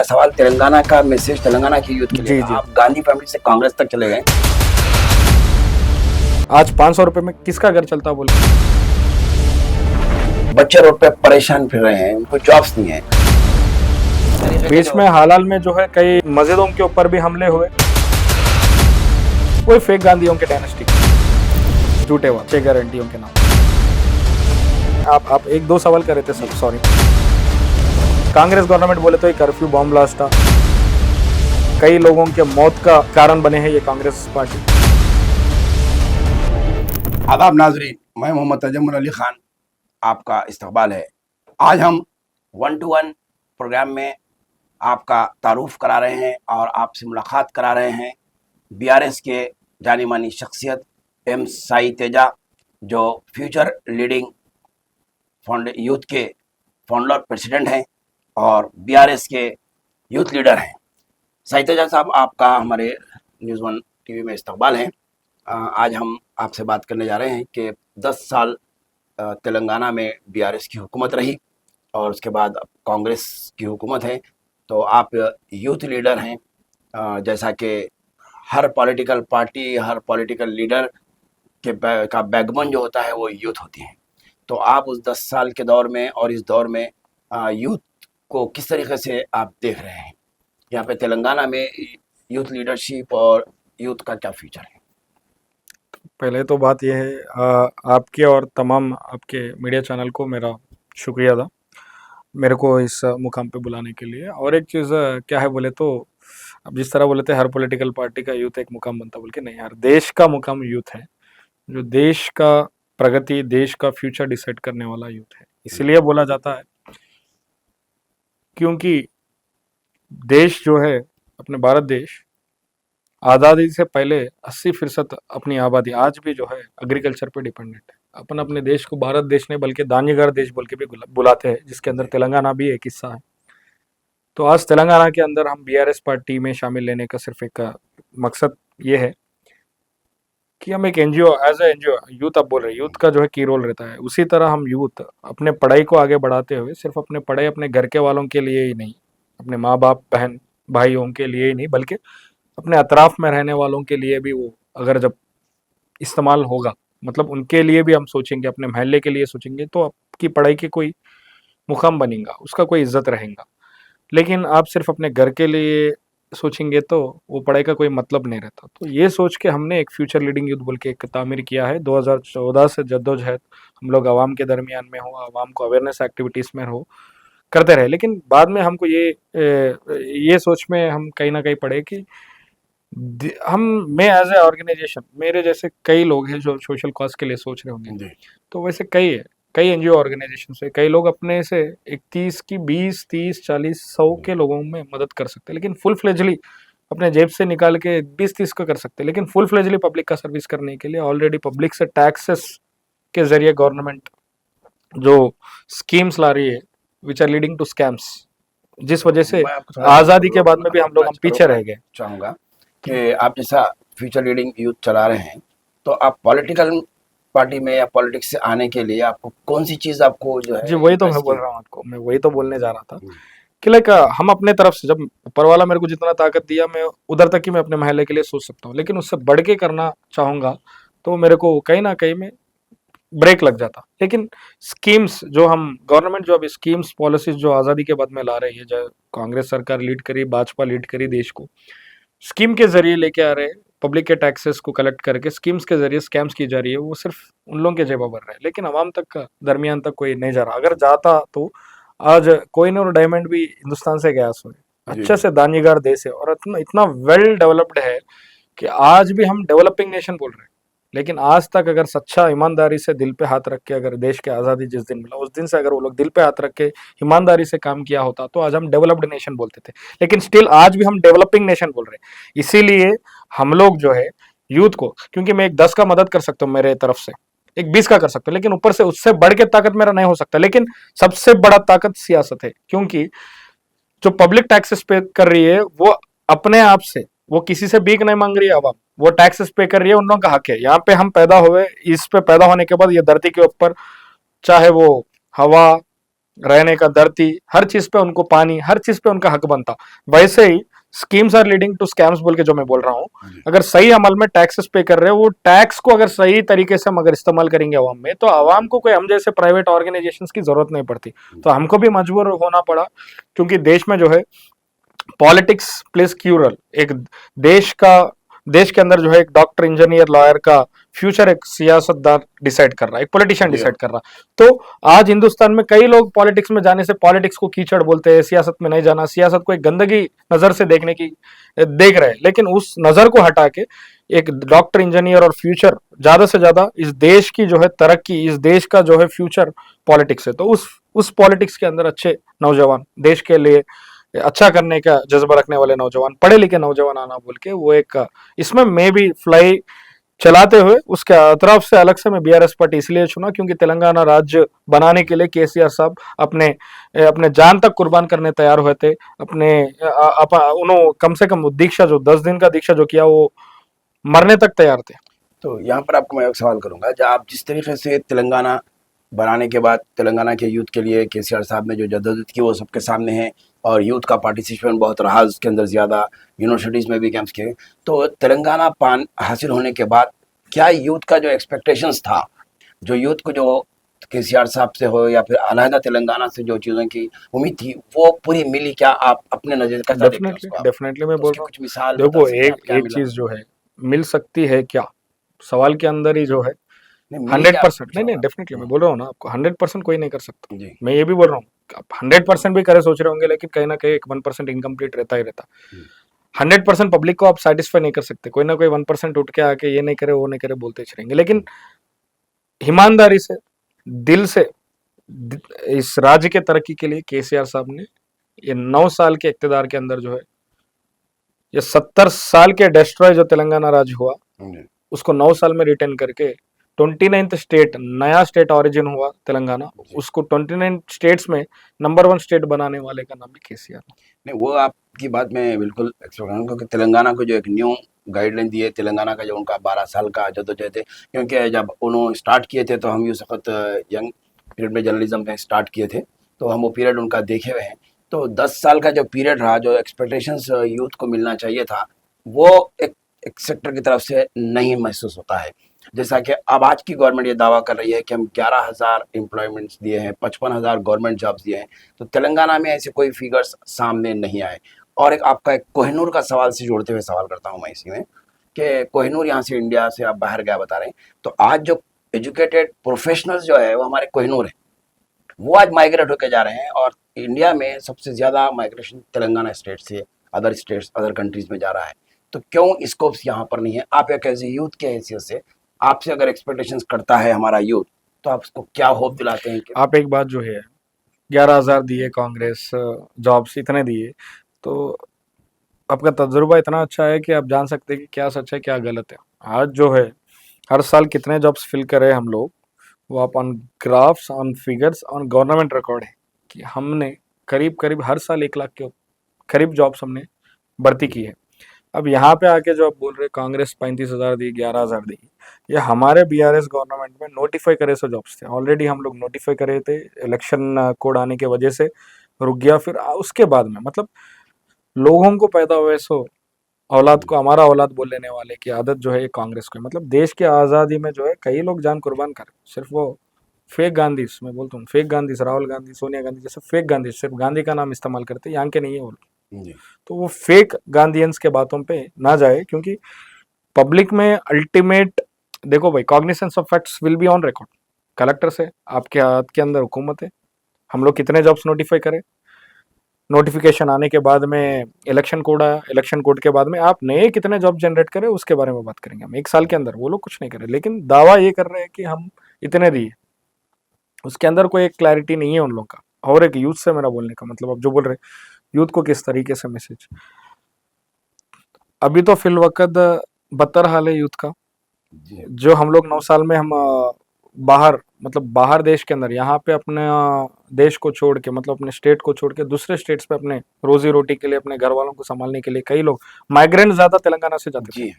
मेरा सवाल तेलंगाना का मैसेज तेलंगाना की यूथ के लिए जी था। जी। आप गांधी फैमिली से कांग्रेस तक चले गए। आज 500 रुपए में किसका घर चलता बोले? बच्चे रोड पे परेशान फिर रहे हैं, उनको जॉब्स नहीं है। बीच में हाल में जो है कई मस्जिदों के ऊपर भी हमले हुए, कोई फेक गांधीयों के डायनेस्टी, झूठे वाचे गारंटियों के नाम। आप एक दो सवाल कर रहे थे सर, सॉरी। कांग्रेस गवर्नमेंट बोले तो ये कर्फ्यू बॉम्ब ब्लास्ट था, कई लोगों के मौत का कारण बने हैं ये कांग्रेस पार्टी। आदाब नाजरीन, मैं मोहम्मद तजम्मुल अली खान, आपका इस्तकबाल है। आज हम 1 to 1 प्रोग्राम में आपका तारुफ करा रहे हैं और आपसे मुलाकात करा रहे हैं बीआरएस के जानी मानी शख्सियत एम साई तेजा, जो फ्यूचर लीडिंग यूथ के फाउंडर प्रेसिडेंट हैं और बीआरएस के यूथ लीडर हैं। साई तेजा साहब, आपका हमारे न्यूज़ 1 टीवी में इस्तकबाल है। आज हम आपसे बात करने जा रहे हैं कि 10 साल तेलंगाना में बीआरएस की हुकूमत रही और उसके बाद अब कांग्रेस की हुकूमत है। तो आप यूथ लीडर हैं, जैसा कि हर पॉलिटिकल पार्टी, हर पॉलिटिकल लीडर का बैकबोन जो होता है वो यूथ होती है। तो आप उस 10 साल के दौर में और इस दौर में यूथ को किस तरीके से आप देख रहे हैं? यहाँ पे तेलंगाना में यूथ लीडरशिप और यूथ का क्या फ्यूचर है? पहले तो बात यह है, आपके और तमाम आपके मीडिया चैनल को मेरा शुक्रिया था मेरे को इस मुकाम पे बुलाने के लिए। और एक चीज़ क्या है बोले तो, अब जिस तरह बोले थे हर पॉलिटिकल पार्टी का यूथ एक मुकाम बनता बोल के, नहीं यार, देश का मुकाम यूथ है। जो देश का प्रगति, देश का फ्यूचर डिसाइड करने वाला यूथ है। इसलिए बोला जाता है क्योंकि देश जो है, अपने भारत देश, आज़ादी से पहले 80% अपनी आबादी आज भी जो है एग्रीकल्चर पे डिपेंडेंट है। अपन अपने देश को भारत देश नहीं बल्कि दानिगर देश बोल के भी बुलाते हैं, जिसके अंदर तेलंगाना भी एक हिस्सा है। तो आज तेलंगाना के अंदर हम बीआरएस पार्टी में शामिल लेने का सिर्फ एक मकसद ये है कि हम एक NGO, as a NGO, youth आप बोल रहे हैं, यूथ का जो है की रोल रहता है, उसी तरह हम यूथ अपने पढ़ाई को आगे बढ़ाते हुए सिर्फ अपने पढ़ाई अपने घर के वालों के लिए ही नहीं, अपने माँ बाप बहन भाइयों के लिए ही नहीं, बल्कि अपने अतराफ में रहने वालों के लिए भी वो अगर जब इस्तेमाल होगा, मतलब उनके लिए भी हम सोचेंगे, अपने मोहल्ले के लिए सोचेंगे, तो आपकी पढ़ाई के कोई मुकाम बनेगा, उसका कोई इज्जत रहेगा। लेकिन आप सिर्फ अपने घर के लिए सोचेंगे तो वो पढ़ाई का कोई मतलब नहीं रहता। तो ये सोच के हमने एक फ्यूचर लीडिंग यूथ बोल के एक तामीर किया है। 2014 से जद्दोजहद हम लोग आवाम के दरमियान में हो, आवाम को अवेयरनेस एक्टिविटीज़ में हो करते रहे। लेकिन बाद में हमको ये सोच में हम कहीं ना कहीं पड़े कि मैं एज ए ऑर्गेनाइजेशन, मेरे जैसे कई लोग हैं जो सोशल कॉज के लिए सोच रहे होंगे, तो वैसे कई एनजीओ ऑर्गेनाइजेशन से कई लोग अपने से 31 की 20 30 40 100 के लोगों में मदद कर सकते हैं, लेकिन फुल फ्लेजली अपने जेब से निकाल के 20-30 का कर सकते हैं। लेकिन फुल फ्लेजली पब्लिक का सर्विस करने के लिए ऑलरेडी पब्लिक से टैक्सेस के जरिए गवर्नमेंट जो स्कीम्स ला रही है which are leading to scams, जिस वजह से आज़ादी के बाद में भी हम पीछे रह गए। चाहूँगा कि आप जैसा फ्यूचर लीडिंग यूथ चला रहे हैं, तो आप पॉलिटिकल पार्टी में या पॉलिटिक्स से आने के लिए आपको कौन सी चीज़ आपको जो है? जी वही तो मैं बोल रहा हूँ आपको, मैं वही तो बोलने जा रहा था कि लाइक हम अपने तरफ से, जब ऊपर वाला मेरे को जितना ताकत दिया मैं उधर तक ही मैं अपने महल्ले के लिए सोच सकता हूँ, लेकिन उससे बढ़ के करना चाहूँगा तो मेरे को कहीं ना कहीं में ब्रेक लग जाता। लेकिन स्कीम्स जो हम गवर्नमेंट जो अभी स्कीम्स पॉलिसीज जो आज़ादी के बाद में ला रही है, जो कांग्रेस सरकार लीड करी, भाजपा लीड करी, देश को स्कीम के जरिए लेके आ रहे हैं, पब्लिक के टैक्सेस को कलेक्ट करके स्कीम्स के जरिए स्कैम्स की जा रही है, वो सिर्फ उन लोगों के जेबा भर रहे हैं, लेकिन आवाम तक का दरमियान तक कोई नहीं जा रहा। अगर जाता तो आज कोई और डायमंड भी हिंदुस्तान से गया सोए, अच्छे से दानिगार देश है और इतना वेल डेवलप्ड है कि आज भी हम डेवलपिंग नेशन बोल रहे हैं। लेकिन आज तक अगर सच्चा ईमानदारी से दिल पे हाथ रख के, अगर देश के आज़ादी जिस दिन मिला उस दिन से अगर वो लोग दिल पे हाथ रख के ईमानदारी से काम किया होता तो आज हम डेवलप्ड नेशन बोलते थे। लेकिन स्टिल आज भी हम डेवलपिंग नेशन बोल रहे हैं। इसीलिए हम लोग जो है यूथ को, क्योंकि मैं एक 10 का मदद कर सकता हूँ मेरे तरफ से, एक 20 का कर सकता हूँ, लेकिन ऊपर से उससे बढ़ के ताकत मेरा नहीं हो सकता। लेकिन सबसे बड़ा ताकत सियासत है, क्योंकि जो पब्लिक टैक्सेस पे कर रही है वो अपने आप से, वो किसी से भीख नहीं मांग रही है आवाम, वो टैक्सेस पे कर रही है, उन लोगों का हक है। यहाँ पे हम पैदा हुए, इस पे पैदा होने के बाद ये धरती के ऊपर चाहे वो हवा, रहने का धरती, हर चीज पे उनको पानी, हर चीज पे उनका हक बनता। वैसे ही schemes are leading to scams बोल के जो मैं बोल रहा हूँ, अगर सही अमल में टैक्सेस पे कर रहे हो, वो टैक्स को अगर सही तरीके से हम अगर इस्तेमाल करेंगे आवाम में, तो आवाम को कोई हम जैसे प्राइवेट ऑर्गेनाइजेशंस की जरूरत नहीं पड़ती। तो हमको भी मजबूर होना पड़ा, क्योंकि देश में जो है पॉलिटिक्स प्लेस क्यू रोल। एक देश का, देश के अंदर जो है एक डॉक्टर, इंजीनियर, लॉयर का फ्यूचर एक सियासतदान डिसाइड कर रहा है, एक पॉलिटिशियन जी डिसाइड कर रहा है। तो आज हिंदुस्तान में कई लोग पॉलिटिक्स में जाने से पॉलिटिक्स को कीचड़ बोलते हैं, सियासत में नहीं जाना, सियासत को एक गंदगी नजर से देखने की देख रहे हैं। लेकिन उस नजर को हटा के एक डॉक्टर, इंजीनियर और फ्यूचर, ज्यादा से ज्यादा इस देश की जो है तरक्की, इस देश का जो है फ्यूचर पॉलिटिक्स है। तो उस पॉलिटिक्स के अंदर अच्छे नौजवान, देश के लिए अच्छा करने का जज्बा रखने वाले नौजवान, पढ़े लिखे नौजवान आना बोल के वो एक, इसमें मैं भी फ्लाई चलाते हुए उसके अतराफ से अलग से मैं बीआरएस पार्टी इसलिए चुना क्योंकि तेलंगाना राज्य बनाने के लिए केसीआर साहब अपने अपने जान तक कुर्बान करने तैयार हुए थे। अपने उन्होंने कम से कम दीक्षा, जो 10 दिन का दीक्षा जो किया, वो मरने तक तैयार थे। तो यहाँ पर आपको मैं एक सवाल करूंगा, जब आप जिस तरीके से तेलंगाना बनाने के बाद तेलंगाना के यूथ के लिए केसीआर साहब ने जो जद्दोजहद की वो सबके सामने है, और यूथ का पार्टिसिपेशन बहुत रहा उसके अंदर ज़्यादा, यूनिवर्सिटीज़ में भी कैंप्स किए, तो तेलंगाना पान हासिल होने के बाद क्या यूथ का जो एक्सपेक्टेशंस था, जो यूथ को जो केसीआर साहब से हो या फिर अलहदा तेलंगाना से जो चीज़ों की उम्मीद थी, वो पूरी मिली क्या? आप अपने नज़र कैसा देखते हैं डेफिनेटली उसको आप? डेफिनेटली मैं तो बोल उसकी रहा कुछ मिसाल हूँ, बता देखो सकते हैं आप, एक क्या एक मिला? चीज जो है मिल सकती है क्या, सवाल के अंदर ही जो है नहीं मिली क्या 100%, पूछा नहीं नहीं हुआ? डेफिनेटली मैं बोल रहा हूँ ना आपको, 100% कोई नहीं कर सकता। जी। मैं ये भी बोल रहा हूँ कि आप 100% भी करे सोच रहे होंगे, लेकिन कहीं ना कहीं एक 1% इनकम्प्लीट रहता ही रहता। 100% पब्लिक को आप सेटिस्फाई नहीं कर सकते, कोई ना कोई 1% उठ के आके ये नहीं करे वो नहीं करे बोलते ही रहेंगे। लेकिन ईमानदारी से, दिल से इस राज्य के तरक्की के लिए केसीआर साहब ने ये 9 साल के इक्तदार के अंदर जो है, ये 70 साल के डिस्ट्रॉय जो तेलंगाना राज्य हुआ, जी। उसको 9 साल में रिटर्न करके 29th स्टेट, नया स्टेट ऑरिजिन हुआ तेलंगाना, जी। उसको 29 स्टेट्स में नंबर 1 स्टेट बनाने वाले का नाम भी केसीआर। नहीं, वो आपकी बात मैं बिल्कुल एक्सेप्ट करूँगा, क्योंकि तेलंगाना को जो एक न्यू गाइडलाइन दी है, तेलंगाना का जो उनका 12 साल का जद्दोजहद है, क्योंकि जब उन्होंने स्टार्ट किए थे तो हम यूँ सख्त यंग पीरियड में जर्नलिज्म में स्टार्ट किए थे, तो हम वो पीरियड उनका देखे हुए हैं। तो 10 साल का जो पीरियड रहा, जो एक्सपेक्टेशंस यूथ को मिलना चाहिए था, वो एक एक सेक्टर की तरफ से नहीं महसूस होता है। जैसा कि अब आज की गवर्नमेंट ये दावा कर रही है कि हम 11,000 एम्प्लॉयमेंट्स दिए हैं, 55,000 गवर्नमेंट जॉब्स दिए हैं, तो तेलंगाना में ऐसे कोई फिगर्स सामने नहीं आए। और एक आपका एक कोहिनूर का सवाल से जोड़ते हुए सवाल करता हूँ मैं इसी में, कि कोहिनूर यहाँ से इंडिया से आप बाहर गया बता रहे हैं, तो आज जो एजुकेटेड प्रोफेशनल्स जो है वो हमारे कोहिनूर है, वो आज माइग्रेट होकर जा रहे हैं, और इंडिया में सबसे ज़्यादा माइग्रेशन तेलंगाना स्टेट से अदर स्टेट्स, अदर कंट्रीज में जा रहा है। तो क्यों स्कोप्स यहाँ पर नहीं है? आप एक ऐसे यूथ के हैसियत से, आपसे अगर एक्सपेक्टेशंस करता है हमारा यूथ, तो आप उसको क्या होप दिलाते हैं कि आप एक बात जो है, 11,000 दिए कांग्रेस, जॉब्स इतने दिए, तो आपका तजुर्बा इतना अच्छा है कि आप जान सकते हैं कि क्या सच है क्या गलत है। आज जो है हर साल कितने जॉब्स फिल करे हम लोग, वो आप on graphs, on figures, on government record है कि हमने करीब करीब हर साल 1 लाख के करीब जॉब्स हमने भर्ती की है। अब यहाँ पे आके जो आप बोल रहे कांग्रेस 35,000 दी, 11,000 दी, ये हमारे बीआरएस गवर्नमेंट में नोटिफाई करे सो जॉब्स थे। ऑलरेडी हम लोग नोटिफाई करे थे, इलेक्शन कोड आने की वजह से रुक गया। फिर उसके बाद में मतलब लोगों को पैदा हुए सो औलाद को हमारा औलाद बोल लेने वाले की आदत जो है ये कांग्रेस को है। मतलब देश की आज़ादी में जो है कई लोग जान कुर्बान करे, सिर्फ वो फेक गांधी, मैं बोलता हूँ फेक गांधी, राहुल गांधी, सोनिया गांधी जैसे फेक गांधी, सिर्फ गांधी का नाम इस्तेमाल करते, यहाँ के नहीं है वो लोग। जी। तो वो फेक गांधीयंस के बातों पे ना जाए, क्योंकि पब्लिक में अल्टीमेट, देखो भाई, cognisance of facts will be on record. Collector से आपके हाथ के अंदर हुकूमत है, हम लोग कितने जॉब्स नोटिफाई करें, नोटिफिकेशन आने के बाद में इलेक्शन कोड आया, इलेक्शन कोड के बाद में आप नए कितने जॉब जनरेट करें उसके बारे में बात करेंगे हम। 1 साल के अंदर वो लोग कुछ नहीं करे, लेकिन दावा ये कर रहे हैं कि हम इतने दिए, उसके अंदर कोई एक क्लैरिटी नहीं है उन लोग का। और एक यूथ से मेरा बोलने का मतलब, आप जो बोल रहे यूथ को किस तरीके से मैसेज, अभी तो फिल वक्त बदतर हाल है यूथ का। जी। जो हम लोग 9 साल में हम बाहर, मतलब बाहर देश के अंदर, यहाँ पे अपने देश को छोड़ के, मतलब अपने स्टेट को छोड़ के दूसरे स्टेट्स पे अपने रोजी रोटी के लिए, अपने घर वालों को संभालने के लिए कई लोग, माइग्रेंट ज्यादा तेलंगाना से जाते थे, जी।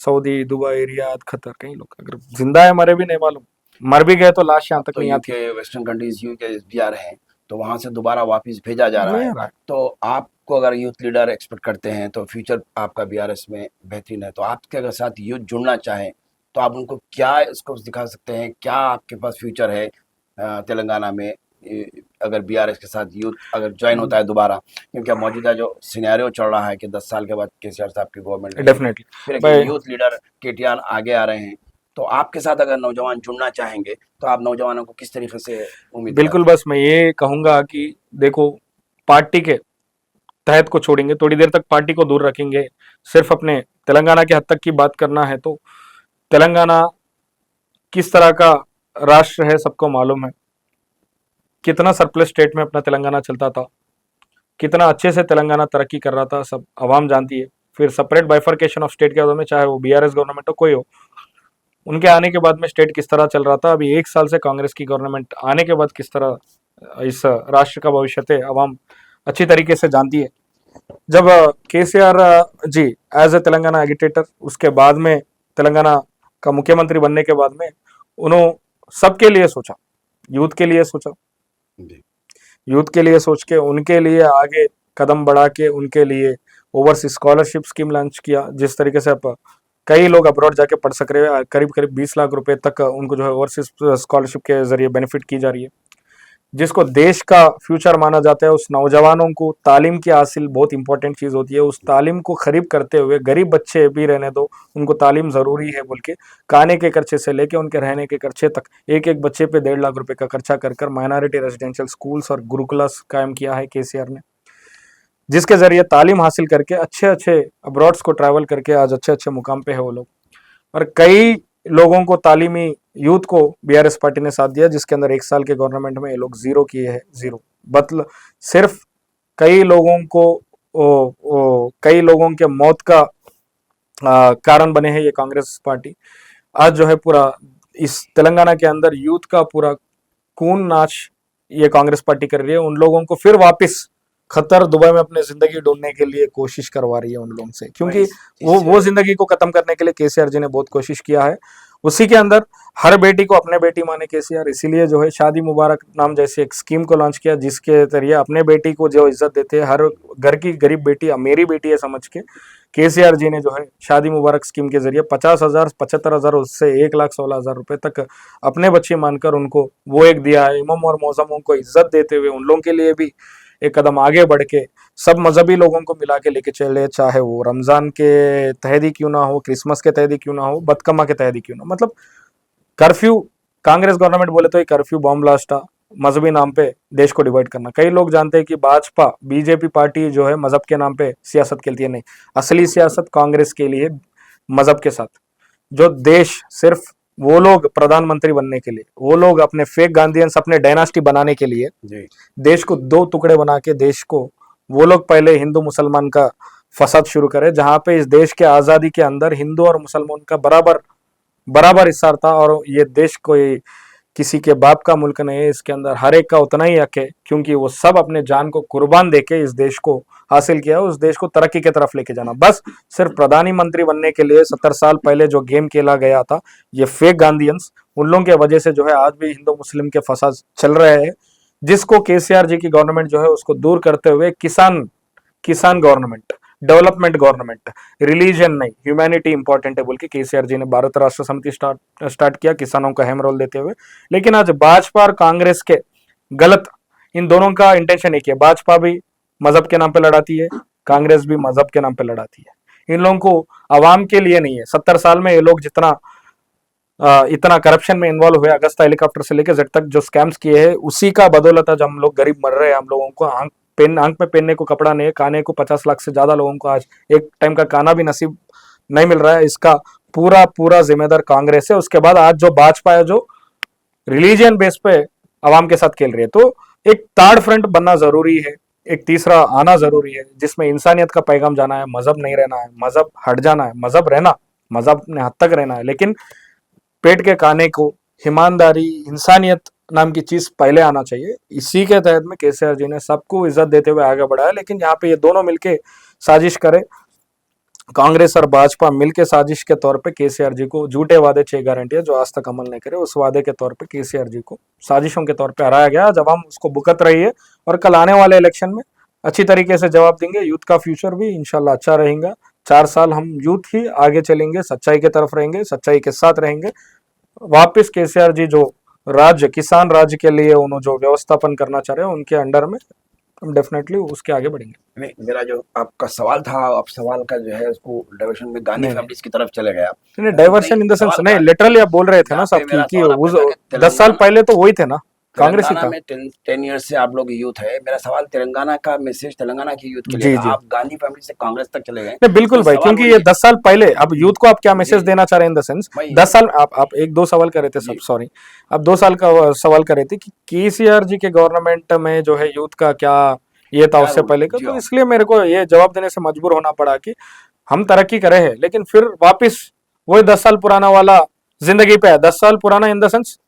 सऊदी, दुबई, रियाद, कतर, कई लोग अगर जिंदा है मरे भी नहीं मालूम, मर भी गए तो लाश यहाँ अब तक तो नहीं आती। यूके, वेस्टर्न कंट्रीज यूके भी आ रहे हैं, तो वहां से दोबारा वापस भेजा जा रहा नहीं है। आ रहा है। तो आपको अगर यूथ लीडर एक्सपेक्ट करते हैं तो फ्यूचर आपका बीआरएस में बेहतरीन है, तो आपके अगर साथ यूथ जुड़ना चाहें तो आप उनको क्या इसको दिखा सकते हैं, क्या आपके पास फ्यूचर है तेलंगाना में अगर बीआरएस के साथ यूथ अगर ज्वाइन होता है दोबारा, क्योंकि अब मौजूदा जो सिनेरियो चल रहा है कि 10 साल के बाद केसीआर साहब की गवर्नमेंट रहेगी, डेफिनेटली फिर एक भाई, यूथ लीडर केटीआर आगे आ रहे हैं, तो आपके साथ अगर नौजवान जुड़ना चाहेंगे तो आप नौजवानों को किस तरीके से उम्मीद बिल्कुल करते बस मैं ये कहूंगा कि देखो, पार्टी के तहत को छोड़ेंगे, थोड़ी देर तक पार्टी को दूर रखेंगे, सिर्फ अपने तेलंगाना के हद तक की बात करना है तो तेलंगाना किस तरह का राष्ट्र है सबको मालूम है। कितना सरप्लस स्टेट में अपना तेलंगाना चलता था, कितना अच्छे से तेलंगाना तरक्की कर रहा था, सब आवाम जानती है। फिर सेपरेट बाइफर्केशन ऑफ स्टेट के बाद में, चाहे वो बीआरएस गवर्नमेंट हो कोई हो, उनके आने के बाद में स्टेट किस तरह चल रहा था, अभी 1 साल से कांग्रेस की गवर्नमेंट आने के बाद किस तरह इस राष्ट्र का भविष्य है, आवाम अच्छी तरीके से जानती है। जब केसीआर जी एज ए तेलंगाना एगिटेटर, उसके बाद में तेलंगाना का मुख्यमंत्री बनने के बाद में उन्होंने सबके लिए सोचा, यूथ के लिए सोचा, हैं? यूथ के लिए सोच के उनके लिए आगे कदम बढ़ा के उनके लिए ओवरसीज स्कॉलरशिप स्कीम लॉन्च किया, जिस तरीके से अब कई लोग अब्रॉड जाके पढ़ सक रहे हैं। करीब करीब 20 लाख रुपए तक उनको जो है ओवरसीज स्कॉलरशिप के जरिए बेनिफिट की जा रही है, जिसको देश का फ्यूचर माना जाता है। उस नौजवानों को तालीम की हासिल बहुत इंपॉर्टेंट चीज होती है, उस तालीम को खरीब करते हुए गरीब बच्चे भी रहने दो, उनको तालीम जरूरी है बोल के खाने के खर्चे से लेके उनके रहने के खर्चे तक एक एक बच्चे पे 1.5 लाख रुपए का खर्चा कर कर माइनॉरिटी रेजिडेंशियल स्कूल्स और गुरुकुलास कायम किया है केसीआर ने, जिसके जरिए तालीम हासिल करके अच्छे अच्छे अब्रॉड्स को ट्रैवल करके आज अच्छे अच्छे मुकाम पे है वो लोग। और कई लोगों को तालीमी यूथ को बीआरएस पार्टी ने साथ दिया, जिसके अंदर 1 साल के गवर्नमेंट में ये लोग जीरो किए हैं, जीरो मतलब सिर्फ कई लोगों को कई लोगों के मौत का कारण बने हैं ये कांग्रेस पार्टी। आज जो है पूरा इस तेलंगाना के अंदर यूथ का पूरा खून नाच ये कांग्रेस पार्टी कर रही है, उन लोगों को फिर वापस खतर दुबई में अपनी जिंदगी ढूंढने के लिए कोशिश करवा रही है उन लोगों से, क्योंकि वो जिंदगी को खत्म करने के लिए केसीआर जी ने बहुत कोशिश किया है। उसी के अंदर हर बेटी को अपने बेटी माने केसीआर, इसीलिए जो है शादी मुबारक नाम जैसे एक स्कीम को लॉन्च किया, जिसके जरिए अपने बेटी को जो इज्जत देते हैं, हर घर की गरीब बेटी मेरी बेटी है समझ के केसीआर जी ने जो है शादी मुबारक स्कीम के जरिए 50,000 75,000 उससे 1,16,000 रुपए तक अपने बच्चे मानकर उनको वो एक दिया है। इमाम और मौजमों को इज्जत देते हुए उन लोगों के लिए भी एक कदम आगे बढ़ के सब मजहबी लोगों को मिला के लेके चले, चाहे वो रमजान के तहत ही क्यों ना हो, क्रिसमस के तहत ही क्यों ना हो, बदकमा के तहत ही क्यों ना, मतलब कर्फ्यू, कांग्रेस गवर्नमेंट बोले तो ये कर्फ्यू बॉम्ब ब्लास्ट था, मजहबी नाम पे देश को डिवाइड करना। कई लोग जानते हैं कि भाजपा बीजेपी पार्टी जो है मजहब के नाम पे सियासत खेलती है, नहीं, असली सियासत कांग्रेस के लिए मजहब के साथ। जो देश सिर्फ वो लोग प्रधानमंत्री बनने के लिए, वो लोग अपने फेक गांधीयंस अपने डायनास्टी बनाने के लिए जी देश को 2 टुकड़े बना के देश को वो लोग पहले हिंदू मुसलमान का फसाद शुरू करे, जहां पे इस देश के आजादी के अंदर हिंदू और मुसलमान का बराबर बराबर हिस्सा था। और ये देश कोई किसी के बाप का मुल्क नहीं है, इसके अंदर हर एक का उतना ही हक है, क्योंकि वो सब अपने जान को कुर्बान देके इस देश को हासिल किया, उस देश को तरक्की की तरफ लेके जाना। बस सिर्फ प्रधानमंत्री बनने के लिए 70 साल पहले जो गेम खेला गया था, ये फेक गांधीयंस, उन लोगों की वजह से जो है आज भी हिंदू मुस्लिम के फसाद चल रहे हैं, जिसको केसीआर जी की गवर्नमेंट जो है उसको दूर करते हुए किसान किसान गवर्नमेंट, डेवलपमेंट गवर्नमेंट, रिलीजन नहीं ह्यूमैनिटी इंपॉर्टेंट है बोल के केसीआर जी ने भारत राष्ट्र समिति स्टार्ट किया, किसानों का अहम रोल देते हुए। लेकिन आज भाजपा और कांग्रेस के गलत, इन दोनों का इंटेंशन एक है, भाजपा भी मजहब के नाम पे लड़ाती है, कांग्रेस भी मजहब के नाम पे लड़ाती है। इन लोगों को आवाम के लिए नहीं है। 70 साल में ये लोग जितना इतना करप्शन में इन्वॉल्व हुए, अगस्ता हेलीकॉप्टर से लेकर जेड तक जो स्कैम्स किए हैं, उसी का बदौलत आज हम लोग गरीब मर रहे हैं। हम लोगों को आंख में पहनने को कपड़ा नहीं है, खाने को 50 लाख से ज्यादा लोगों को आज एक टाइम का खाना भी नसीब नहीं मिल रहा है। इसका पूरा पूरा जिम्मेदार कांग्रेस है। उसके बाद आज जो भाजपा है जो रिलीजियन बेस पे आवाम के साथ खेल रही है, तो एक थर्ड फ्रंट बनना जरूरी है, एक तीसरा आना जरूरी है, जिसमें इंसानियत का पैगाम जाना है, मजहब नहीं रहना है, मजहब हट जाना है, मजहब रहना, मजहब ने हद तक रहना है, लेकिन पेट के खाने को ईमानदारी इंसानियत नाम की चीज पहले आना चाहिए। इसी के तहत में केसीआर जी ने सबको इज्जत देते हुए आगे बढ़ाया। लेकिन यहाँ पे ये दोनों मिलके साजिश करे, कांग्रेस और भाजपा मिलकर साजिश के तौर पे केसीआर जी को झूठे वादे 6 गारंटियां जो आज तक अमल नहीं करे, उस वादे के तौर पे केसीआर जी को साजिशों के तौर पे हराया गया। जब हम उसको भुगत रही है और कल आने वाले इलेक्शन में अच्छी तरीके से जवाब देंगे। यूथ का फ्यूचर भी इंशाल्लाह अच्छा रहेगा। 4 साल हम यूथ ही आगे चलेंगे, सच्चाई की तरफ रहेंगे, सच्चाई के साथ रहेंगे। वापिस केसीआर जी जो राज्य किसान राज्य के लिए उन्होंने जो व्यवस्थापन करना चाह रहे हैं उनके अंडर में हम डेफिनेटली उसके आगे बढ़ेंगे। नहीं, मेरा जो आपका सवाल था, आप सवाल का जो है उसको डाइवर्शन में गांधी नहीं, फैमिलीज की तरफ चले गए आप। नहीं डाइवर्शन इन द सेंस नहीं, लिटरली आप बोल रहे थे ना यहाँ साहब पे मेरा कि सवाल आपका था कि 10 साल पहले तो वही थे ना, कांग्रेस ही तेलंगाना था। में 10 ईयर्स से आप लोग यूथ है। मेरा सवाल तेलंगाना का मैसेज तेलंगाना की यूथ के लिए जी था। जी आप गांधी फैमिली से कांग्रेस तक चले गए। नहीं बिल्कुल तो भाई, सवाल क्योंकि वही ये है 10 साल पहले, अब यूथ को आप क्या मैसेज जी देना चाह रहे हैं इन द सेंस भाई 10 साल आप 1-2 सवाल कर रहे थे सब, जी सॉरी आप 2 साल का सवाल कर रहे थे कि केसीआर जी के गवर्नमेंट में जो है यूथ का क्या ये था क्या उससे रोल पहले का, जी तो हाँ इसलिए मेरे को ये जवाब देने से मजबूर होना पड़ा कि हम तरक्की करे हैं लेकिन फिर वापिस वही 10 साल पुराना वाला जिंदगी पे है। 10 साल पुराना इन द सेंस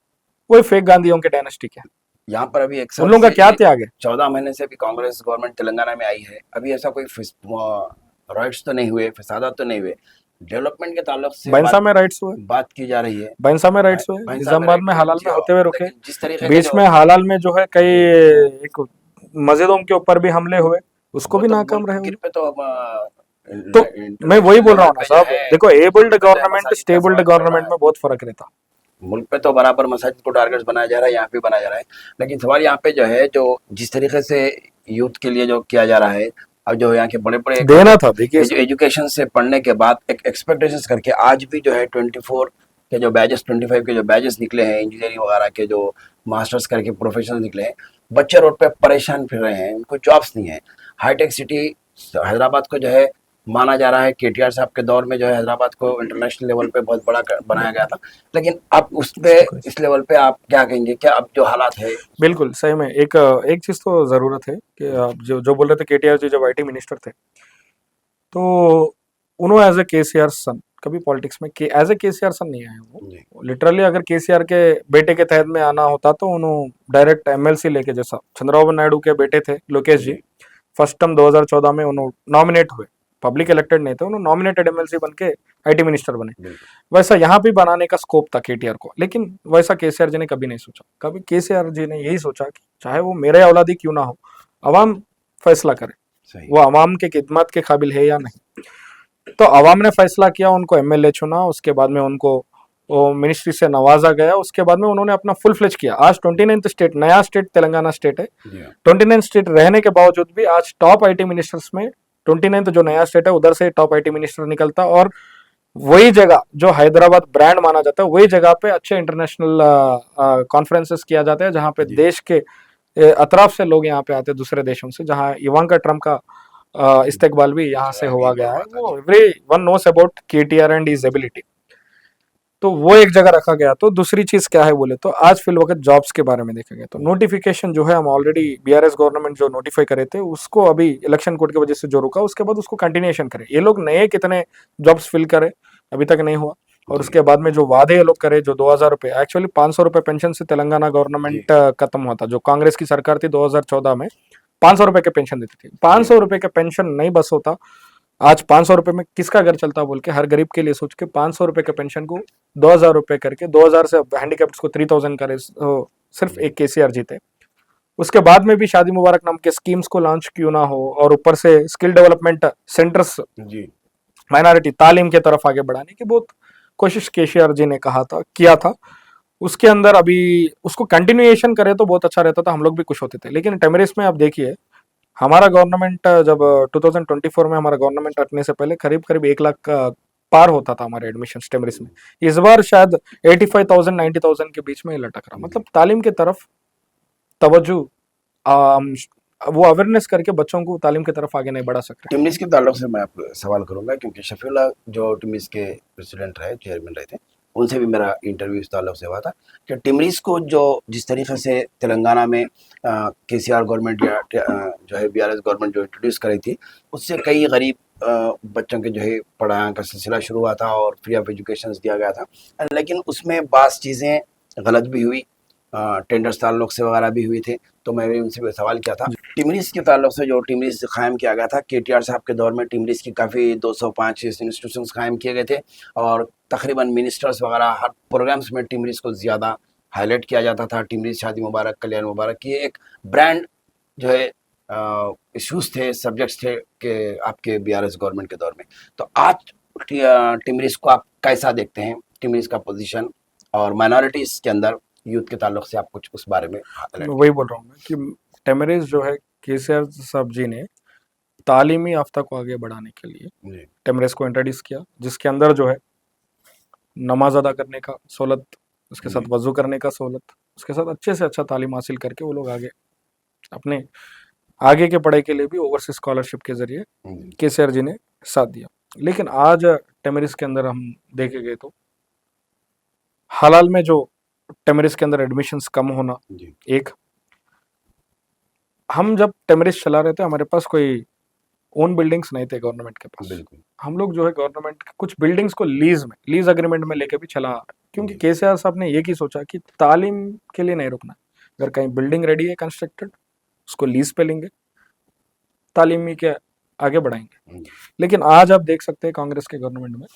वही फेक गांधीयों के डायनेस्टी के, यहाँ पर अभी एक उन साल लोगों का से क्या त्याग है। 14 महीने से भी कांग्रेस गवर्नमेंट तेलंगाना में आई है। अभी ऐसा कोई राइट्स तो नहीं हुए, फसादात तो नहीं हुए। डेवलपमेंट के ताल्लुक से बैंसा में राइट्स हुए, बात की जा रही है। बैंसा में राइट्स हुए, भैंसा में निजामाबाद में राइट हुए हालाल जी में हाँ। होते हुए रुके। लेकिन जिस तरीके का बीच जो में हालाल में जो है कई एक मस्जिदों के ऊपर भी हमले हुए, उसको वो भी तो नाकाम रहे मुल्क वो। पे तो तो मैं वही इंटरनेशनल बोल रहा लेवल हूँ ना पे जो साहब, है देखो एबल्ड मुल्क पे जो है गवर्नमेंट मसाजिद का स्टेबल्ड सवाल चल रहा गवर्नमेंट है। में बहुत फर्क रहता। मुल्क पे तो बराबर मसाजिद को टारगेट बनाया जा रहा है, यहाँ पे बनाया जा रहा है। लेकिन सवाल यहाँ पे जो है, जो जिस तरीके से यूथ के लिए जो किया जा रहा है, अब जो यहाँ के बड़े बड़े देना था देखिए एजुकेशन से पढ़ने के बाद एक एक्सपेक्टेशंस करके आज भी जो है 24 के जो बैचेस 25 के जो बैचेस निकले हैं इंजीनियरिंग वगैरह के, जो मास्टर्स करके प्रोफेशनल निकले हैं, बच्चे रोड पे परेशान फिर रहे हैं, उनको जॉब्स नहीं है। हाईटेक सिटी हैदराबाद को जो है माना जा रहा है, केटीआर साहब के दौर में जो है हैदराबाद को इंटरनेशनल लेवल पे बहुत बड़ा बनाया गया था। लेकिन अब उस पे इस लेवल पे आप क्या कहेंगे, क्या अब जो हालात है? बिल्कुल सही में एक एक चीज तो जरूरत है कि आप जो जो बोल रहे थे केटीआर जी जब आईटी मिनिस्टर थे तो उन्होंने एज ए केसीआर सन कभी पॉलिटिक्स में एज ए केसीआर सन नहीं आए जी वो। लिटरली अगर केसीआर के बेटे के तहत में आना होता तो उन्होंने डायरेक्ट एमएलसी लेके, जैसा चंद्रबाबू नायडू के बेटे थे लोकेश जी, जी फर्स्ट टर्म 2014 में उन्होंने नॉमिनेट हुए, पब्लिक इलेक्टेड नहीं थे, उन्होंने नॉमिनेटेड एमएलसी बन के आईटी मिनिस्टर बने। बिल्कुल वैसा यहाँ भी बनाने का स्कोप था केटीआर को, लेकिन वैसा केसीआर जी ने कभी नहीं सोचा। कभी केसीआर जी ने यही सोचा कि चाहे वो मेरे औलादी क्यों ना हो, अवाम फैसला करे सही वो अवाम के खिदमत के काबिल है या नहीं। तो अवाम ने फैसला किया, उनको एमएलए चुना, उसके बाद में उनको मिनिस्ट्री से नवाजा गया, उसके बाद में उन्होंने अपना फुल फ्लेज किया। आज 29th स्टेट, नया स्टेट तेलंगाना स्टेट है, जी हाँ 29 स्टेट रहने के बावजूद भी आज टॉप आईटी मिनिस्टर्स में 29 जो नया स्टेट है उधर से टॉप आईटी मिनिस्टर निकलता। और वही जगह जो हैदराबाद ब्रांड माना जाता है, वही जगह पे अच्छे इंटरनेशनल कॉन्फ्रेंसेस किया जाता है जहाँ पे जी देश के अतराफ से लोग यहाँ पे आते हैं दूसरे देशों से, जहाँ इवांका ट्रम्प का इस्तेकबाल भी यहाँ से हुआ गया है। वो every one knows about KTR and his ability, तो वो एक जगह रखा गया। तो दूसरी चीज क्या है बोले तो आज फिल वक्त जॉब्स के बारे में देखा गया तो नोटिफिकेशन जो है हम ऑलरेडी बीआरएस गवर्नमेंट जो नोटिफाई करे थे उसको अभी इलेक्शन कोड की वजह से जो रुका, उसके बाद उसको कंटिन्यूएशन करे। ये लोग नए कितने जॉब्स फिल करे अभी तक नहीं हुआ। और उसके बाद में जो वादे ये लोग करे, जो 2000 रुपए, एक्चुअली 500 रुपए पेंशन से तेलंगाना गवर्नमेंट खत्म हुआ था। जो कांग्रेस की सरकार थी 2014 में 500 रुपए के पेंशन देती थी। 500 रुपए के पेंशन नहीं बस होता, आज 500 रुपए में किसका घर चलता बोल के हर गरीब के लिए सोच के 500 रुपए के पेंशन को 2000 रुपए करके 2000 से हैंडीकैप्ड को 3000 करे, सिर्फ एक केसीआर जीते। उसके बाद में भी शादी मुबारक नाम के स्कीम्स को लॉन्च क्यों ना हो, और ऊपर से स्किल डेवलपमेंट सेंटर्स जी माइनॉरिटी तालीम की तरफ आगे बढ़ाने की बहुत कोशिश केसीआर जी ने कहा था, किया था। उसके अंदर अभी उसको कंटिन्यूएशन करे तो बहुत अच्छा रहता था, हम लोग भी खुश होते थे। लेकिन टेमरिस में आप देखिए, हमारा गवर्नमेंट जब 2024 में हमारा गवर्नमेंट हटने से पहले करीब करीब 1 लाख का पार होता था हमारे एडमिशन टेमरिस में। इस बार शायद 85,000 90,000 के बीच में लटक रहा। मतलब तालीम की तरफ तवज्जो, वो अवेयरनेस करके बच्चों को तालीम की तरफ आगे नहीं बढ़ा सकते। टिमनिस के ताल्लुक से मैं आपको सवाल करूंगा, क्योंकि शफीउल्लाह जो टिमनिस के प्रेसिडेंट रहे, चेयरमैन रहे थे, उनसे भी मेरा इंटरव्यू इस ताल्लुक से हुआ था कि टिमरिस को जो जिस तरीके से तेलंगाना में केसीआर गवर्नमेंट या जो है बीआरएस गवर्नमेंट जो इंट्रोड्यूस करी थी, उससे कई गरीब बच्चों के जो है पढ़ाने का सिलसिला शुरू हुआ था और फ्री ऑफ एजुकेशन दिया गया था। लेकिन उसमें बास चीज़ें गलत भी हुई, टेंडर्स ताल्लुक से वगैरह भी हुए थे, तो मैं भी उनसे भी सवाल किया था टिमरीज के ताल्लुक से। जो टिमरीज कायम किया गया था केटीआर साहब के दौर में, टिमरीज की काफ़ी 205 इंस्टीट्यूशंस कायम किए गए थे और तकरीबन मिनिस्टर्स वगैरह हर प्रोग्राम्स में टिमरीज को ज़्यादा हाईलाइट किया जाता था। टिमरीज शादी मुबारक, कल्याण मुबारक, ये एक ब्रांड जो है इश्यूज थे, सब्जेक्ट्स थे कि आपके बीआरएस गवर्नमेंट के दौर में। तो आज टिमरीज को आप कैसा देखते हैं, टिमरीज का पोजीशन और माइनॉरिटीज़ के अंदर यूथ के ताल्लुक से आप कुछ उस बारे में मैं वही बोल रहा हूँ मैं कि टेमरेज जो है केसीआर साहब जी ने तालीमी याफ्ता को आगे बढ़ाने के लिए जी, टेमरेज को इंट्रोड्यूस किया, जिसके अंदर जो है नमाज अदा करने का सहूलत, उसके साथ जी। वजू करने का सहूलत, उसके साथ अच्छे से अच्छा तालीम हासिल करके वो लोग आगे अपने आगे के पढ़ाई के लिए भी ओवरसीज स्कॉलरशिप के जरिए जी, केसीआर जी ने साथ दिया। लेकिन आज टेमरिस के अंदर हम देखे गए तो हाल में जो टेमरिस के अंदर एडमिशन्स कम होना, जी, एक हम जब टेमरिस चला रहे थे हमारे पास कोई ओन बिल्डिंग्स नहीं थे गवर्नमेंट के पास। बिल्कुल। हम लोग जो है गवर्नमेंट कुछ बिल्डिंग्स को लीज अग्रीमेंट में लेके भी चला, क्योंकि जी, केसीआर साहब ने ये की सोचा कि तालीम के लिए नहीं रुकना, अगर कहीं बिल्डिंग रेडी है कंस्ट्रक्टेड उसको लीज पे लेंगे, तालीमी के आगे बढ़ाएंगे। जी, लेकिन आज आप देख सकते हैं कांग्रेस के गवर्नमेंट में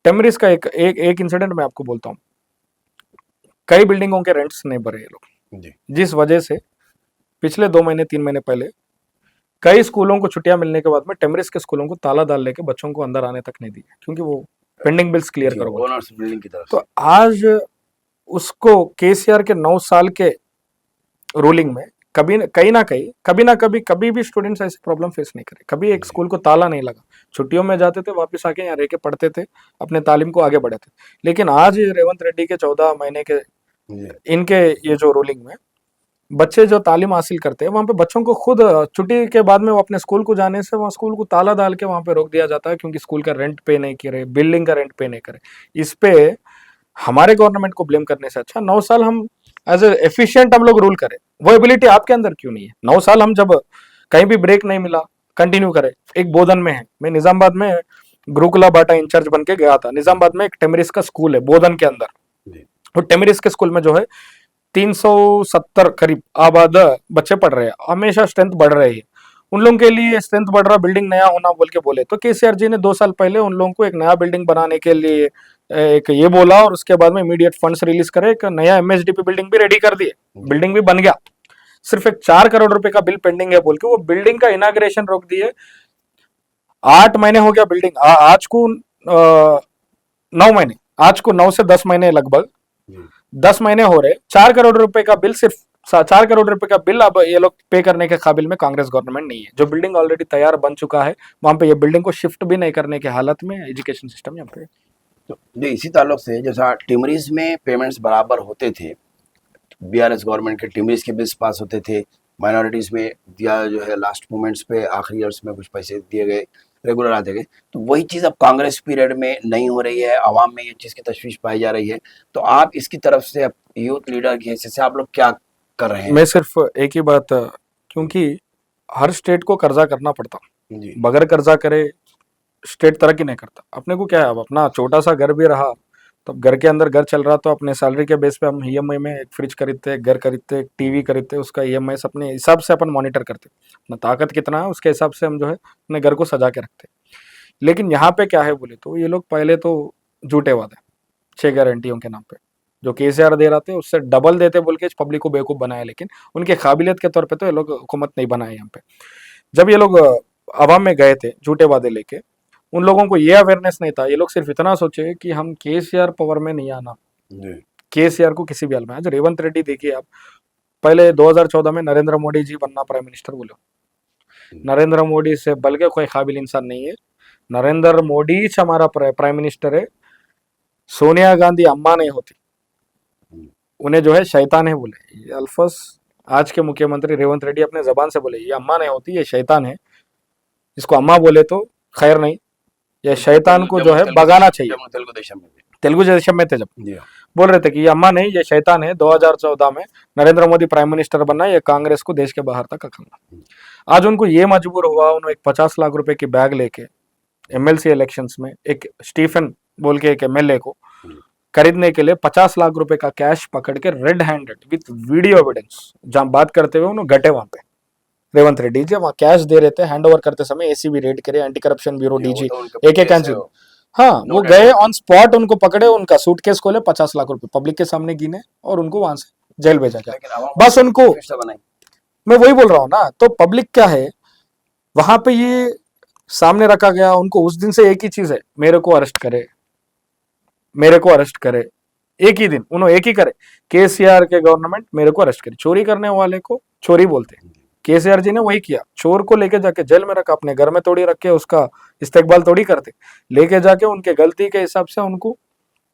टेमरिस का एक इंसिडेंट मैं आपको बोलता हूँ, कई बिल्डिंगों के रेंट्स नहीं भरे ये लोग, जी, जिस वजह से पिछले 2 महीने 3 महीने पहले कई स्कूलों को छुट्टियां मिलने के बाद में टेमरिस के स्कूलों को ताला डाल लेके बच्चों को अंदर आने तक नहीं दिए, क्योंकि वो पेंडिंग बिल्स क्लियर जी, करवा के। ओनर्स बिल्डिंग की तरफ तो से। आज उसको केसीआर के 9 साल के रूलिंग में कभी कहीं ना कहीं कभी भी स्टूडेंट्स ऐसे प्रॉब्लम फेस नहीं करे, कभी एक स्कूल को ताला नहीं लगा, छुट्टियों में जाते थे वापस आके यहाँ रह के पढ़ते थे, अपने तालीम को आगे बढ़े थे। लेकिन आज रेवंत रेड्डी के 14 महीने के जी, इनके ये जो रूलिंग में बच्चे जो तालीम हासिल करते हैं वहाँ पे बच्चों को खुद छुट्टी के बाद में वो अपने स्कूल को जाने से वहाँ स्कूल को ताला डाल के वहाँ पे रोक दिया जाता है, क्योंकि स्कूल का रेंट पे नहीं करे, बिल्डिंग का रेंट पे नहीं करे। इस पे हमारे गवर्नमेंट को ब्लेम करने से अच्छा 9 साल हम एज ए एफिशिएंट हम लोग रूल करें। वो एबिलिटी आपके अंदर क्यों नहीं है? 9 साल हम जब कहीं भी ब्रेक नहीं मिला कंटिन्यू करें। एक बोधन में है, मैं निजामाबाद में गुरुकुला बाटा इंचार्ज बन के गया था। निजामाबाद में एक टेमरिस का स्कूल है बोधन के अंदर, जी, और टेमरिस के स्कूल में जो है 370 करीब आबाद बच्चे पढ़ रहे हैं, हमेशा स्ट्रेंथ बढ़ रही है। उन लोगों के लिए स्ट्रेंथ बढ़ रहा, बिल्डिंग नया होना बोल के बोले तो केसीआर जी ने 2 साल पहले उन लोगों को एक नया बिल्डिंग बनाने के लिए एक ये बोला, और उसके बाद में इमीडिएट फंड्स रिलीज करे, एक नया एमएसडीपी बिल्डिंग भी रेडी कर दिए, बिल्डिंग भी बन गया। सिर्फ एक 4 करोड़ रुपए का बिल पेंडिंग है बोल के वो बिल्डिंग का इनाग्रेशन रोक दिए। 8 महीने हो गया बिल्डिंग, आज को 9 महीने, आज को 9 से 10 महीने लगभग जी, 10 महीने हो रहे, 4 करोड़ रुपए का बिल, सिर्फ 4 करोड़ रुपए का बिल अब ये लोग पे करने के काबिल में कांग्रेस गवर्नमेंट नहीं है। जो बिल्डिंग ऑलरेडी तैयार बन चुका है वहां पे ये बिल्डिंग को शिफ्ट भी नहीं करने के हालत में एजुकेशन सिस्टम यहाँ पे। तो जी, इसी ताल्लुक से जैसा टिमरीज में पेमेंट्स बराबर होते थे, बीआरएस गवर्नमेंट के टिमरीज के बिल्स पास होते थे, माइनॉरिटीज़ में दिया जो है लास्ट मोमेंट्स पे आखिरी ईयर्स में कुछ पैसे दिए गए, रेगुलर आते गए, तो वही चीज़ अब कांग्रेस पीरियड में नहीं हो रही है, आवाम में ये चीज़ की तशवीश पाई जा रही है। तो आप इसकी तरफ से अब यूथ लीडर की हैसियत से आप लोग क्या कर रहे हैं? मैं सिर्फ एक ही बात, क्योंकि हर स्टेट को कर्जा करना पड़ता, जी, बगैर कर्जा करे स्टेट तरक्की नहीं करता। अपने को क्या है, अब अपना छोटा सा घर भी रहा तो घर के अंदर घर चल रहा, तो अपने सैलरी के बेस पे हम ईएमआई में एक फ्रिज खरीदते, एक घर खरीदते, एक टीवी खरीदते, उसका ईएमआई अपने हिसाब से अपन मॉनिटर करते, अपना ताकत कितना है उसके हिसाब से हम जो है अपने घर को सजा के रखते। लेकिन यहाँ पे क्या है बोले तो ये लोग पहले तो झूठे वादे 6 गारंटियों के नाम पे जो केसीआर दे रहे थे उससे डबल देते बोल के पब्लिक को बेवकूफ बनाया, लेकिन उनके काबिलियत के तौर पे तो ये लोग हुकूमत नहीं बनाए यहाँ पे। जब ये लोग आवाम में गए थे झूठे वादे लेके, उन लोगों को ये अवेयरनेस नहीं था, ये लोग सिर्फ इतना सोचे कि हम केसीआर पावर में नहीं आना, जी, केसीआर को किसी भी हाल में। आज रेवंत रेड्डी देखिए आप, पहले 2014 में नरेंद्र मोदी जी बनना प्राइम मिनिस्टर बोलो, नरेंद्र मोदी से बल्कि कोई काबिल इंसान नहीं है, नरेंद्र मोदी ही हमारा प्राइम मिनिस्टर है। सोनिया गांधी अम्मा नहीं होती, उन्हें जो है शैतान है बोले, ये अल्फाज आज के मुख्यमंत्री रेवंत रेड्डी अपने जबान से बोले, ये अम्मा नहीं होती, ये शैतान है, इसको अम्मा बोले तो खैर नहीं, ये शैतान को जो है भगाना चाहिए। तेलुगु देशम में भी। तेलुगु देशम में थे जब जी, बोल रहे थे कि ये अम्मा नहीं ये शैतान है, 2014 में नरेंद्र मोदी प्राइम मिनिस्टर बनना, ये कांग्रेस को देश के बाहर तक रखना। आज उनको ये मजबूर हुआ, उन्होंने एक 50 लाख रुपए की बैग लेके एमएलसी इलेक्शंस में एक स्टीफन बोल के एक एमएलए को खरीदने के लिए 50 लाख रुपए का कैश पकड़ के red handed with video evidence, जहां बात करते हुए उन्होंने घटे वहां पे रेवंत रेड्डी जी वहां कैश दे रहे थे, हैंड ओवर करते समय एसीबी रेड करे, एंटी करप्शन ब्यूरो वो डीजी तो उनके एक एक पीछे से कैंसिल। हाँ वो नोट गए ऑन स्पॉट, उनको पकड़े, उनका सूटकेस खोले, 50 लाख रुपए पब्लिक के सामने गिने और उनको वहां से जेल भेजा गया। लेकिन आवाम बस उनको, फिर से बनाई। मैं वही बोल रहा हूँ ना, तो पब्लिक क्या है वहां पे ये सामने रखा गया, उनको उस दिन से एक ही चीज है, मेरे को अरेस्ट करे, मेरे को अरेस्ट करे, एक ही दिन उन्होंने एक ही करे, केसीआर के गवर्नमेंट मेरे को अरेस्ट करे, चोरी करने वाले को चोरी बोलते हैं, केसीआर जी ने वही किया, चोर को लेके जाके जेल में रखा, अपने घर में तोड़ी रख के उसका इस्तेकबाल थोड़ी करते, लेके जाके उनके गलती के हिसाब से उनको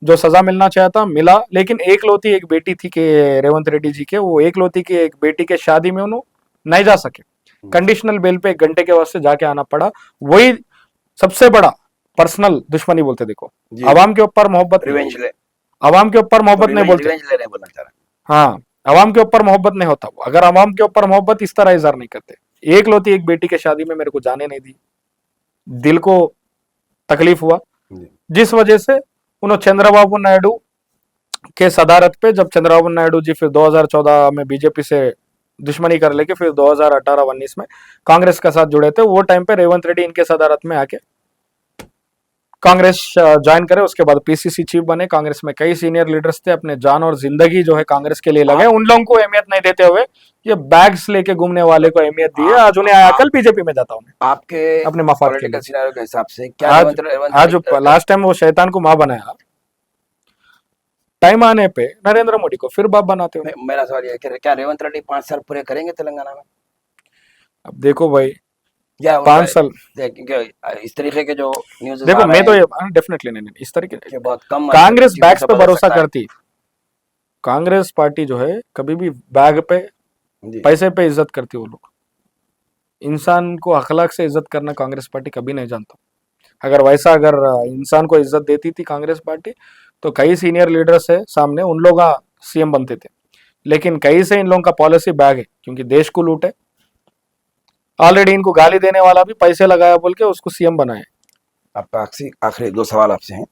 जो सजा मिलना चाहता मिला। लेकिन एक लौती एक बेटी थी के रेवंत रेड्डी जी के, वो एक लौती की एक बेटी के शादी में उन्होंने नहीं जा सके, कंडीशनल बेल पे 1 घंटे के वास्ते जाके आना पड़ा। वही सबसे बड़ा पर्सनल दुश्मनी बोलते, देखो जी। आवाम के ऊपर मोहब्बत, रिवेंज ले, आवाम के ऊपर मोहब्बत नहीं बोलते, रिवेंज ले रहे हैं बोलना चाह रहा हाँ आवाम के ऊपर मोहब्बत नहीं होता, अगर आवाम के ऊपर मोहब्बत इस तरह इजहार नहीं करते। एक लौती एक बेटी के शादी में मेरे को जाने नहीं दी, दिल को तकलीफ हुआ, जी। जिस वजह से उन्होंने चंद्रबाबू नायडू के सदारत पे, जब चंद्रबाबू नायडू जी फिर 2014 में बीजेपी से दुश्मनी कर लेके फिर 2018-19 में कांग्रेस के साथ जुड़े थे, वो टाइम पे रेवंत रेड्डी इनके सदारत में आके कांग्रेस ज्वाइन करे, उसके बाद पीसीसी चीफ बने। कांग्रेस में कई सीनियर लीडर्स थे, अपने जान और जिंदगी जो है कांग्रेस के लिए लगे, उन लोगों को अहमियत नहीं देते हुए ये बैग्स लेके घूमने वाले को अहमियत दी है। आज उन्हें आया, कल बीजेपी में जाता हूँ आपके अपने मफाद के पॉलिटिकल लिए। सिनेरियो के हिसाब से क्या आज लास्ट टाइम वो शैतान को मां बनाया, टाइम आने पे नरेंद्र मोदी को फिर बाप बनाते हो। मेरा सवाल ये है कि क्या रेवंत रेड्डी 5 साल पूरे करेंगे तेलंगाना में? अब देखो भाई, या 5 साल इस तरीके के जो न्यूज़ देखो, मैं तो ये डेफिनेटली नहीं इस तरीके के बहुत कम कांग्रेस बैग्स पे बदल भरोसा सकता है। करती, कांग्रेस पार्टी जो है कभी भी बैग पे जी। पैसे पे इज्जत करती, वो लोग इंसान को अखलाक से इज्जत करना कांग्रेस पार्टी कभी नहीं जानता। अगर वैसा अगर इंसान को इज्जत देती थी कांग्रेस पार्टी तो कई सीनियर लीडर्स है सामने, उन लोग सीएम बनते थे, लेकिन कई से इन लोगों का पॉलिसी बैग है, क्योंकि देश को लूटे, ऑलरेडी इनको गाली देने वाला भी पैसे लगाया बोल के उसको सीएम बनाए। आपका आखिरी 2 सवाल आपसे हैं।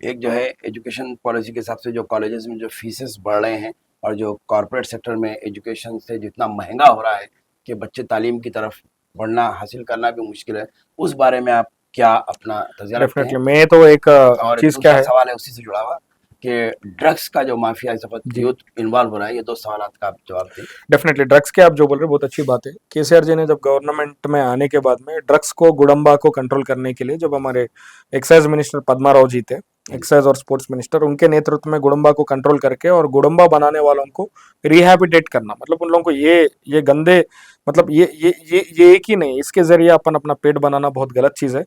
एक जो है एजुकेशन पॉलिसी के हिसाब से जो कॉलेजेस में जो फीसेस बढ़ रहे हैं और जो कॉर्पोरेट सेक्टर में एजुकेशन से जितना महंगा हो रहा है कि बच्चे तालीम की तरफ बढ़ना हासिल करना भी मुश्किल है, उस बारे में आप क्या अपना तजर्बा रखते हैं? डेफिनेटली मैं तो एक और चीज क्या दूसरा है, सवाल है उसी से जुड़ा हुआ कि ड्रग्स का जो माफिया इस वक्त जी। यूथ इन्वॉल्व हो रहा है, ये 2 सवाल का आप जवाब दें। डेफिनेटली ड्रग्स के आप जो बोल रहे हैं बहुत अच्छी बात है। केसीआर जी ने जब गवर्नमेंट में आने के बाद में ड्रग्स को, गुडम्बा को कंट्रोल करने के लिए, जब हमारे एक्साइज मिनिस्टर पद्मा राव जी थे, एक्साइज और स्पोर्ट्स मिनिस्टर, उनके नेतृत्व में गुडम्बा को कंट्रोल करके और गुडम्बा बनाने वालों को रिहैबिलिटेट करना, मतलब उन लोगों को ये गंदे, मतलब ये एक ही नहीं, इसके जरिए अपन अपना पेट बनाना बहुत गलत चीज है।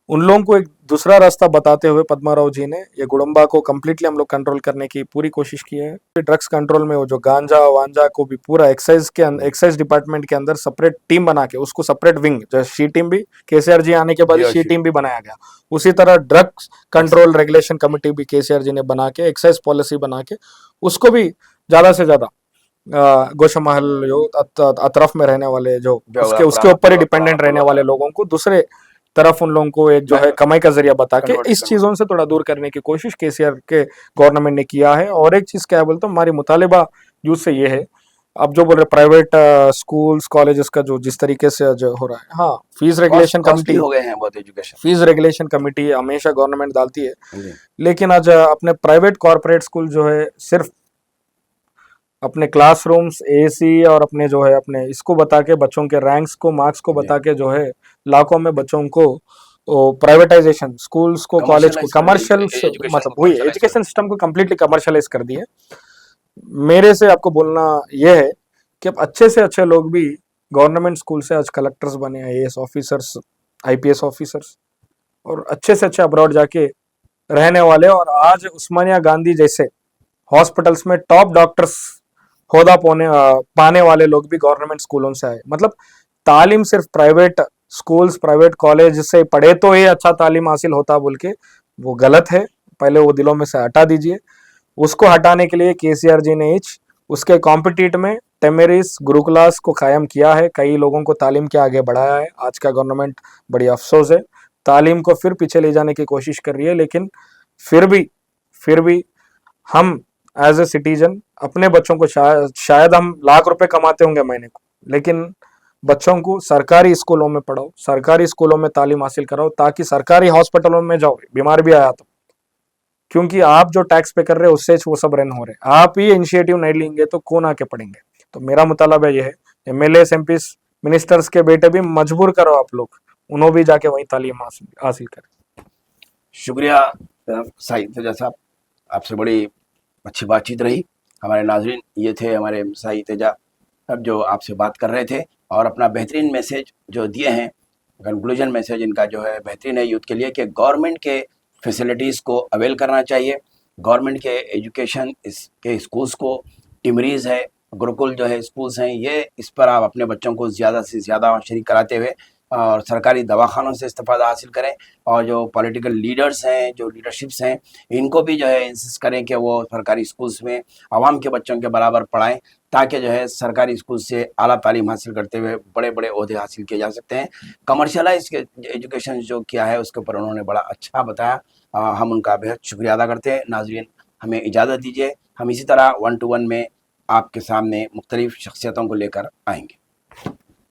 उन लोगों को एक दूसरा रास्ता बताते हुए पद्मा राव जी ने ये गुडम्बा को कम्प्लीटली हम लोग कंट्रोल करने की पूरी कोशिश की है। ड्रग्स कंट्रोल में वो जो गांजा वांजा को भी पूरा एक्साइज डिपार्टमेंट के अंदर सेपरेट टीम बना के, उसको सेपरेट विंग, जो शी टीम भी केसीआर जी आने के बाद शी टीम भी बनाया गया, उसी तरह ड्रग्स कंट्रोल रेगुलेशन कमेटी भी केसीआर जी ने बना के, एक्साइज पॉलिसी बना के, उसको भी ज्यादा से ज्यादा गोशा महल जो अतरफ में रहने वाले जो उसके ऊपर ही डिपेंडेंट रहने वाले लोगों को दूसरे तरफ उन लोगों को एक जो है कमाई का जरिया बता के इस चीजों से थोड़ा दूर करने की कोशिश केसीआर के गवर्नमेंट ने किया है। और एक चीज क्या बोलता हूँ, हमारी मुतालिबा यूथ से ये है, अब जो बोल रहे प्राइवेट स्कूल्स कॉलेजेस का जो जिस तरीके से जो हो रहा है, हाँ फीस रेगुलेशन कमेटी हो गए हैं बहुत, एजुकेशन फीस रेगुलेशन कमेटी हमेशा गवर्नमेंट डालती है, जी। लेकिन आज अपने प्राइवेट कॉर्पोरेट स्कूल जो है सिर्फ अपने क्लासरूम्स एसी और अपने जो है अपने इसको बता के बच्चों के रैंक्स को, मार्क्स को बता के जो है लाखों में बच्चों को प्राइवेटाइजेशन, स्कूल्स को, कॉलेज को कमर्शियल, मतलब वही एजुकेशन सिस्टम को कम्प्लीटली कमर्शियलाइज कर दिए। मेरे से आपको बोलना यह है कि अब अच्छे से अच्छे लोग भी गवर्नमेंट स्कूल से आज कलेक्टर्स बने, आईएएस ऑफिसर्स, आईपीएस ऑफिसर्स, और अच्छे से अच्छे अब्रॉड जाके रहने वाले, और आज उस्मानिया गांधी जैसे हॉस्पिटल्स में टॉप डॉक्टर्स होदा पाने वाले लोग भी गवर्नमेंट स्कूलों से आए। मतलब तालीम सिर्फ प्राइवेट स्कूल्स, प्राइवेट कॉलेज से पढ़े तो ये अच्छा तालीम हासिल होता बोल के वो गलत है, पहले वो दिलों में से हटा दीजिए। उसको हटाने के लिए केसीआर जी ने उसके कॉम्पिटिट में टेमेरिस गुरुकुलास को कायम किया है, कई लोगों को तालीम के आगे बढ़ाया है। आज का गवर्नमेंट बड़ी अफसोस है, तालीम को फिर पीछे ले जाने की कोशिश कर रही है, लेकिन फिर भी हम एज ए सिटीजन अपने बच्चों को शायद हम लाख रुपए कमाते होंगे महीने को, लेकिन बच्चों को सरकारी स्कूलों में पढ़ाओ, सरकारी स्कूलों में तालीम हासिल कराओ, ताकि सरकारी हॉस्पिटलों में जाओ बीमार भी आया तो, क्योंकि आप जो टैक्स पे कर रहे हो उससे वो सब रन हो रहे। आप ही इनिशिएटिव नहीं लेंगे तो कौन आके पढ़ेंगे। तो मेरा मुतालबा ये है, एमएलए एमपी मिनिस्टर्स के बेटे भी मजबूर करो आप लोग, उन्होंने भी जाके वही तालीम हासिल करें। शुक्रिया साहिद तेजा साहब, आपसे बड़ी अच्छी बातचीत रही। हमारे नाजरीन, ये थे हमारे साहिद तेजा साहब जो आपसे बात कर रहे थे और अपना बेहतरीन मैसेज जो दिए हैं, कंक्लूजन मैसेज इनका जो है बेहतरीन है यूथ के लिए कि गवर्नमेंट के फैसिलिटीज़ को अवेल करना चाहिए। गवर्नमेंट के एजुकेशन के स्कूल्स को, टिमरीज है, गुरुकुल जो है स्कूल्स हैं, ये इस पर आप अपने बच्चों को ज़्यादा से ज़्यादा शरीक कराते हुए और सरकारी दवाखानों से इस्तेफादा हासिल करें। और जो पॉलिटिकल लीडर्स हैं, जो लीडरशिप्स हैं, इनको भी जो है इंसिस्ट करें कि वो सरकारी स्कूल्स में आवाम के बच्चों के बराबर पढ़ाएं, ताकि जो है सरकारी स्कूल से आला तालीम हासिल करते हुए बड़े बड़े ओहदे हासिल किए जा सकते हैं। कमर्शलाइज एजुकेशन जो किया है उसके ऊपर उन्होंने बड़ा अच्छा बताया, हम उनका बेहद शुक्रिया अदा करते हैं। नाजरीन, हमें इजाज़त दीजिए, हम इसी तरह 1 to 1 में आपके सामने मुख्तलिफ शख्सियतों को लेकर आएंगे।